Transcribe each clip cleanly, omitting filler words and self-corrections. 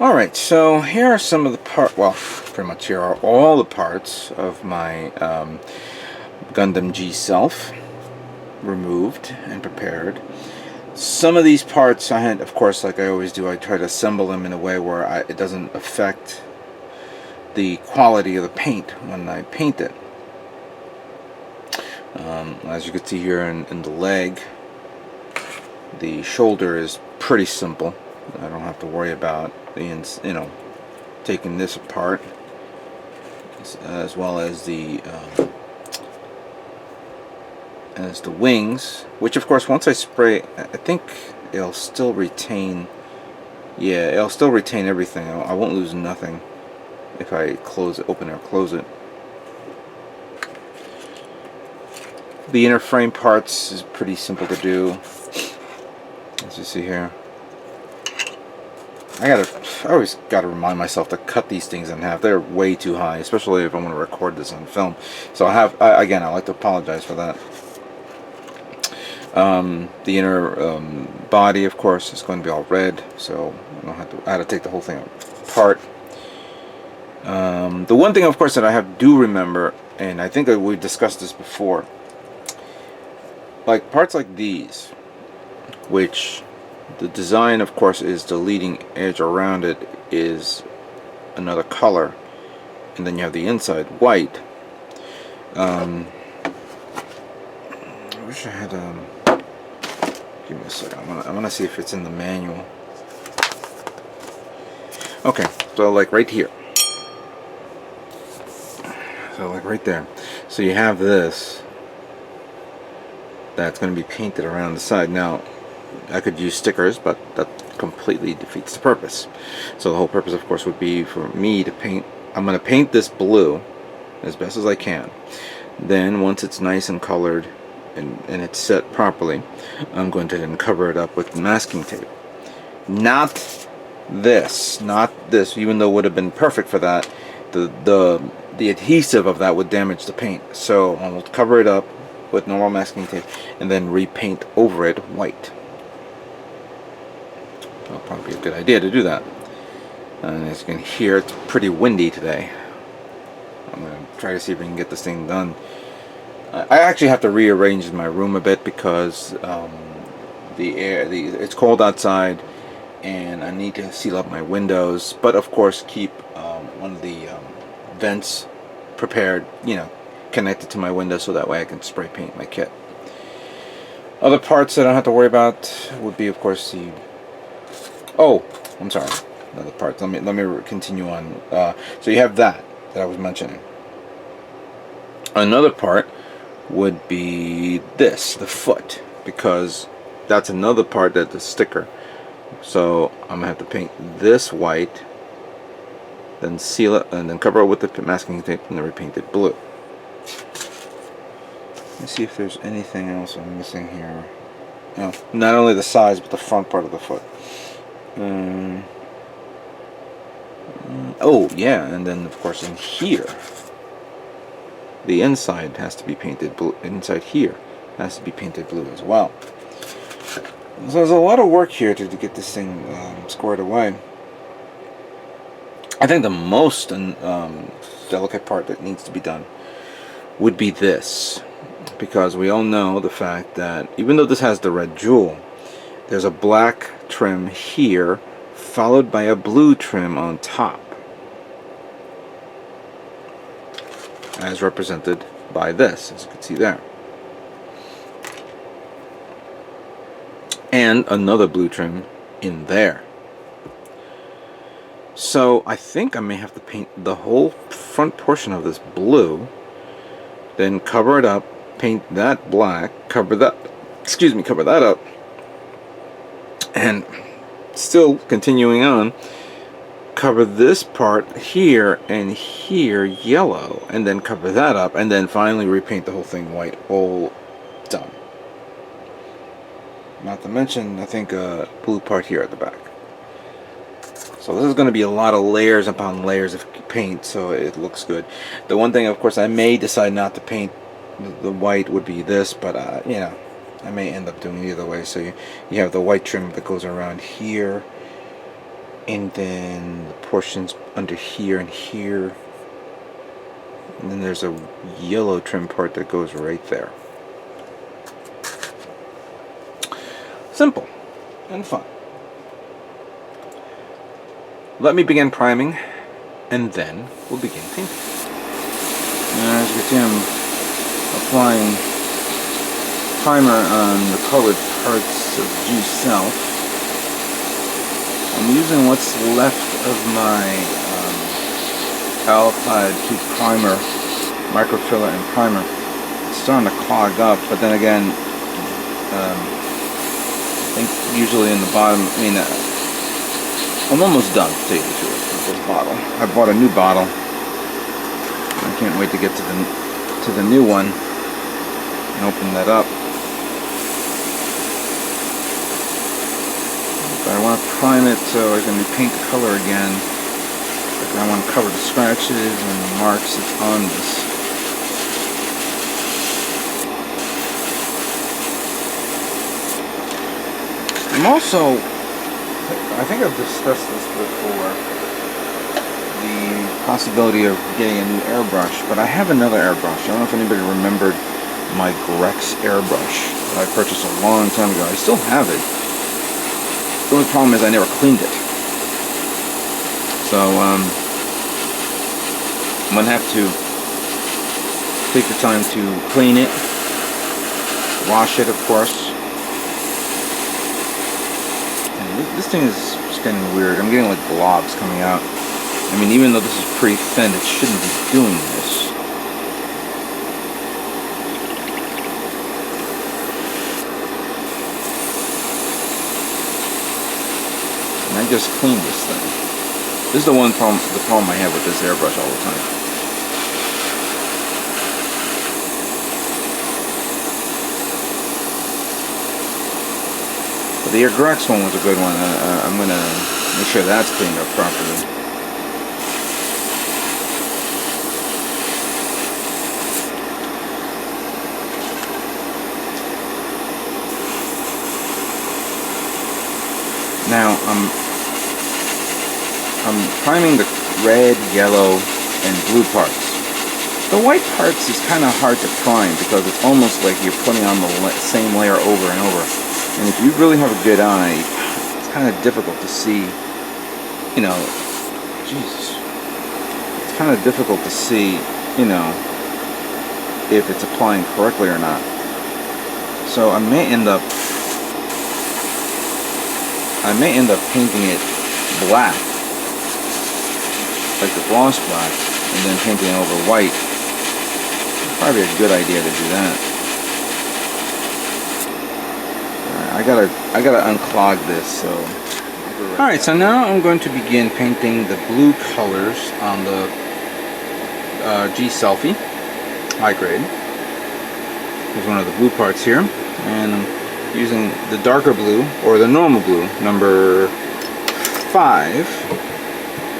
Alright, so here are some of the well, pretty much here are all the parts of my Gundam G Self removed and prepared. Some of these parts I had, of course, like I always do, I try to assemble them in a way where it doesn't affect the quality of the paint when I paint it. As you can see here in the leg, the shoulder is pretty simple. I don't have to worry about taking this apart, as well as the wings, which of course once I spray, I think it'll still retain. Yeah, it'll still retain everything. I won't lose nothing if I open or close it. The inner frame parts is pretty simple to do, as you see here. I always gotta remind myself to cut these things in half. They're way too high, especially if I want to record this on film. So again, I like to apologize for that. The inner body, of course, is going to be all red, so I had to take the whole thing apart. The one thing, of course, that I do remember, and I think that we discussed this before, like parts like these, which the design, of course, is the leading edge around it is another color, and then you have the inside white. I wish I had give me a second. I want to see if it's in the manual. Okay, so like right here. So like right there. So you have this that's going to be painted around the side. Now, I could use stickers, but that completely defeats the purpose. So the whole purpose, of course, would be for me to paint. I'm going to paint this blue as best as I can. Then once it's nice and colored and it's set properly, I'm going to then cover it up with masking tape. Not this, even though it would have been perfect for that. The adhesive of that would damage the paint. So I will cover it up with normal masking tape and then repaint over it white. That'll probably be a good idea to do that. And as you can hear, it's pretty windy today. I'm going to try to see if we can get this thing done. I actually have to rearrange my room a bit because it's cold outside and I need to seal up my windows, but of course keep one of the vents prepared, connected to my window, so that way I can spray paint my kit. Other parts that I don't have to worry about would be, of course, I'm sorry, another part. Let me continue on. So you have that I was mentioning. Another part would be the foot, because that's another part that's a sticker. So I'm gonna have to paint this white, then seal it, and then cover it with the masking tape, and then repaint it blue. Let's see if there's anything else I'm missing here. No, not only the sides, but the front part of the foot. Oh yeah, and then of course in here, the inside has to be painted blue. Inside here has to be painted blue as well. So there's a lot of work here to get this thing squared away. I think the most delicate part that needs to be done would be this, because we all know the fact that even though this has the red jewel, there's a black trim here followed by a blue trim on top, as represented by this, as you can see there, and another blue trim in there. So I think I may have to paint the whole front portion of this blue, then cover it up, paint that black, cover that up, and still continuing on, cover this part here and here yellow, and then cover that up, and then finally repaint the whole thing white. All done. Not to mention, I think, a blue part here at the back. So this is going to be a lot of layers upon layers of paint, so it looks good. The one thing, of course, I may decide not to paint the white would be this, but I may end up doing it either way. So you have the white trim that goes around here, and then the portions under here and here, and then there's a yellow trim part that goes right there. Simple and fun. Let me begin priming, and then we'll begin painting. As you can see, I'm applying primer on the colored parts of G Self. I'm using what's left of my Alclad 2 primer, microfiller and primer. It's starting to clog up, but then again, I think usually in the bottom, I'm almost done, to tell you the truth, with this bottle. I bought a new bottle. I can't wait to get to the new one and open that up. But I want to prime it so I can repaint the color again. But I want to cover the scratches and the marks that's on this. I'm also, I think I've discussed this before, the possibility of getting a new airbrush, but I have another airbrush. I don't know if anybody remembered my Grex airbrush that I purchased a long time ago. I still have it. The only problem is I never cleaned it. So, I'm going to have to take the time to clean it, wash it, of course. This thing is just getting weird. I'm getting like globs coming out. I mean, even though this is pretty thin, it shouldn't be doing this. And I just cleaned this thing. This is the problem I have with this airbrush all the time. The Grex one was a good one. I'm going to make sure that's cleaned up properly. Now, I'm priming the red, yellow, and blue parts. The white parts is kind of hard to prime because it's almost like you're putting on the same layer over and over. And if you really have a good eye, it's kind of difficult to see, Jesus. It's kind of difficult to see, if it's applying correctly or not. So I may end up painting it black, like the gloss black, and then painting it over white. It's probably a good idea to do that. I gotta unclog this, so. Alright, so now I'm going to begin painting the blue colors on the G Selfie, high grade. Here's one of the blue parts here, and I'm using the darker blue, or the normal blue, number 5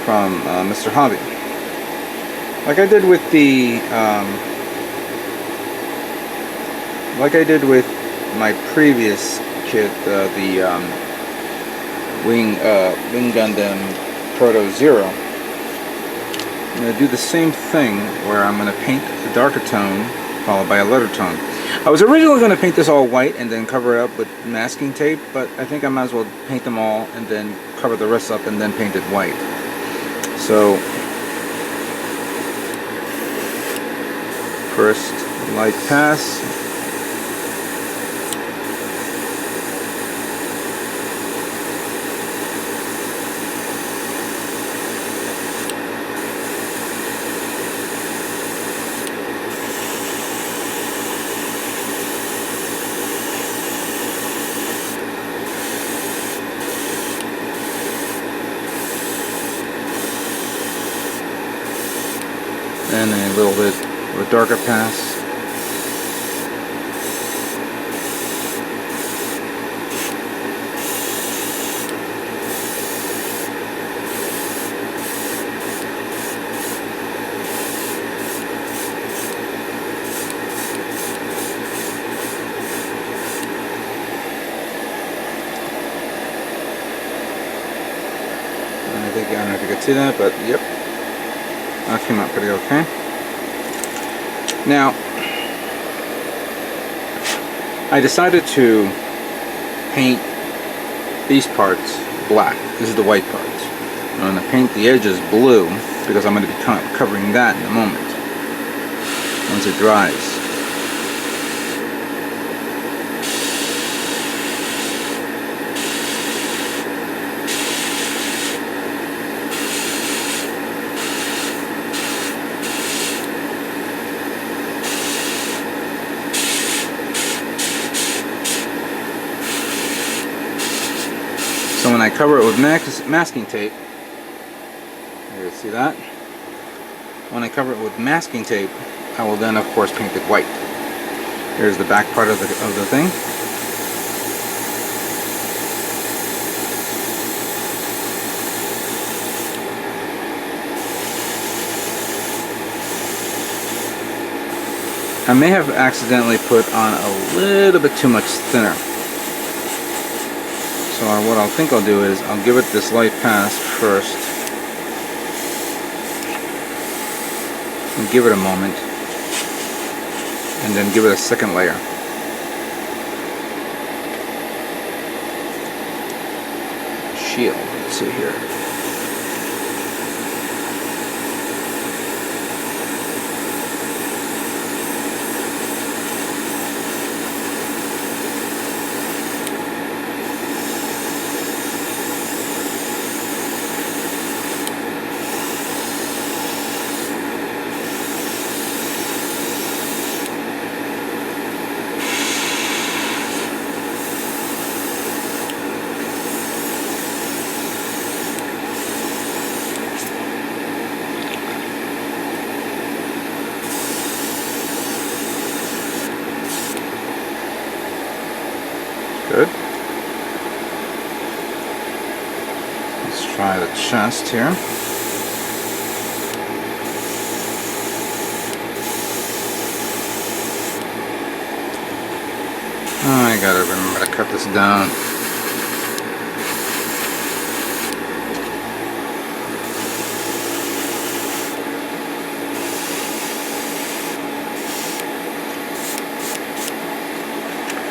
from Mr. Hobby. Like I did with the, my previous kit, the Wing Gundam Proto Zero. I'm going to do the same thing where I'm going to paint the darker tone followed by a lighter tone. I was originally going to paint this all white and then cover it up with masking tape, but I think I might as well paint them all and then cover the rest up and then paint it white. So, first light pass. And a little bit of a darker pass. don't know if you can see that, but yep, that came out pretty okay. Now, I decided to paint these parts black. This is the white parts. I'm going to paint the edges blue because I'm going to be covering that in a moment once it dries. So when I cover it with masking tape, you see that? When I cover it with masking tape, I will then of course paint it white. Here's the back part of the thing. I may have accidentally put on a little bit too much thinner. So what I think I'll do is I'll give it this light pass first and give it a moment and then give it a second layer. Shield, let's see here. Good. Let's try the chest here. Oh, I gotta remember to cut this down.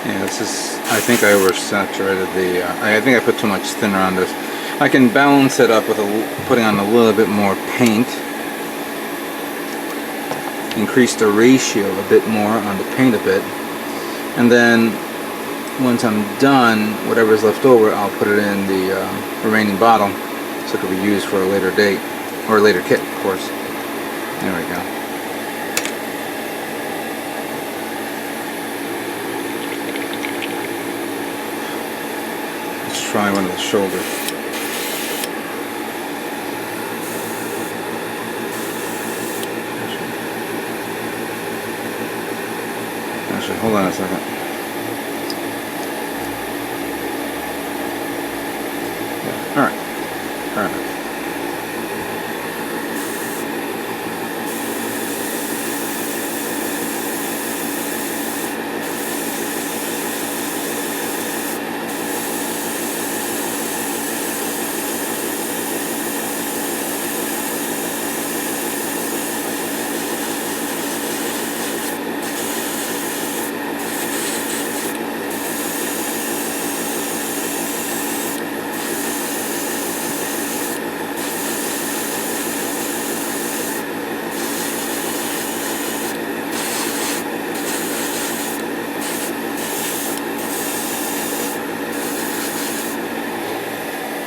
Yeah, this is, I think I oversaturated the, I think I put too much thinner on this. I can balance it up with putting on a little bit more paint. Increase the ratio a bit more on the paint a bit. And then, once I'm done, whatever's left over, I'll put it in the remaining bottle so it can be used for a later date, or a later kit, of course. There we go. Try one of the shoulders. Actually, hold on a second. Yeah. All right. Perfect.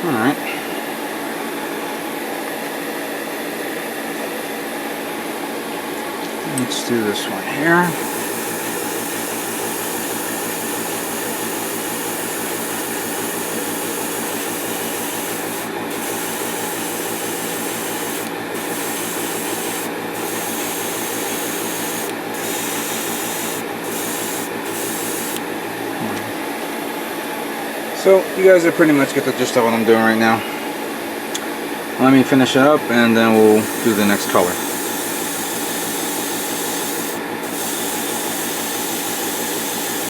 Alright. Let's do this one here. So you guys are pretty much get the gist of what I'm doing right now. Let me finish it up and then we'll do the next color.